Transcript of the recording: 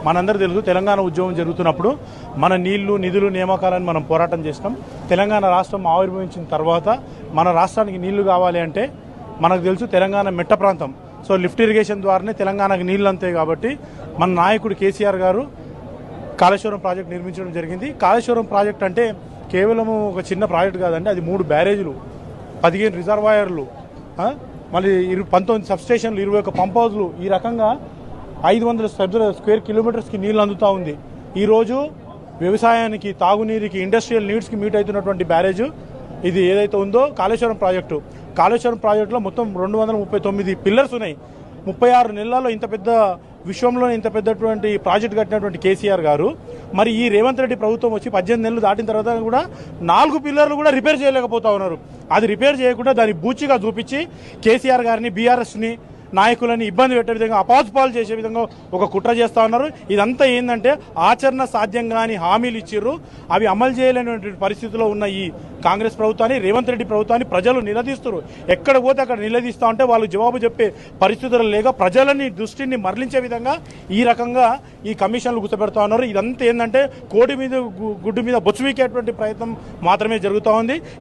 మనందరూ తెలుసు తెలంగాణ ఉద్యమం జరుగుతున్నప్పుడు మన నీళ్లు నిధులు నియామకాలను మనం పోరాటం చేసినాం. తెలంగాణ రాష్ట్రం ఆవిర్భవించిన తర్వాత మన రాష్ట్రానికి నీళ్లు కావాలి అంటే మనకు తెలుసు తెలంగాణ మెట్ట ప్రాంతం. సో లిఫ్ట్ ఇరిగేషన్ ద్వారానే తెలంగాణకు నీళ్లు అంతాయి. కాబట్టి మన నాయకుడు కేసీఆర్ గారు కాళేశ్వరం ప్రాజెక్ట్ నిర్మించడం జరిగింది. కాళేశ్వరం ప్రాజెక్ట్ అంటే కేవలం ఒక చిన్న ప్రాజెక్ట్ కాదండి, అది 3 బ్యారేజీలు, 15 రిజర్వాయర్లు, మళ్ళీ 19 సబ్స్టేషన్లు, 21 పంప్ హౌజ్లు, ఈ రకంగా 500 స్క్వేర్ కిలోమీటర్స్కి నీళ్ళు అందుతూ ఉంది. ఈరోజు వ్యవసాయానికి, తాగునీరుకి, ఇండస్ట్రియల్ నీడ్స్కి మీట్ అవుతున్నటువంటి బ్యారేజ్ ఇది ఏదైతే ఉందో కాళేశ్వరం ప్రాజెక్టు. కాళేశ్వరం ప్రాజెక్టులో మొత్తం 239 పిల్లర్స్ ఉన్నాయి. 36 నెలల్లో ఇంత పెద్ద విశ్వంలో ఇంత పెద్దటువంటి ప్రాజెక్ట్ కట్టినటువంటి కేసీఆర్ గారు మరి ఈ రేవంత్ రెడ్డి ప్రభుత్వం వచ్చి 18 నెలలు దాటిన తర్వాత కూడా 4 పిల్లర్లు కూడా రిపేర్ చేయలేకపోతా ఉన్నారు. అది రిపేర్ చేయకుండా దాన్ని బూచిగా చూపించి కేసీఆర్ గారిని, బీఆర్ఎస్ని, నాయకులని ఇబ్బంది పెట్టే విధంగా, అపాసుపాలు చేసే విధంగా ఒక కుట్ర చేస్తూ ఉన్నారు. ఇదంతా ఏంటంటే ఆచరణ సాధ్యం కాని హామీలు ఇచ్చిర్రు, అవి అమలు చేయలేనటువంటి పరిస్థితిలో ఉన్న ఈ కాంగ్రెస్ ప్రభుత్వాన్ని, రేవంత్ రెడ్డి ప్రభుత్వాన్ని ప్రజలు నిలదీస్తారు. ఎక్కడ పోతే అక్కడ నిలదీస్తూ ఉంటే వాళ్ళు జవాబు చెప్పే పరిస్థితులు లేక ప్రజలని దృష్టిని మరలించే విధంగా ఈ రకంగా ఈ కమిషన్లు గుర్తుపెడతా ఉన్నారు. ఇదంతా ఏంటంటే కోడి మీద గుడ్డు మీద బొచ్చువీకేటువంటి ప్రయత్నం మాత్రమే జరుగుతూ ఉంది.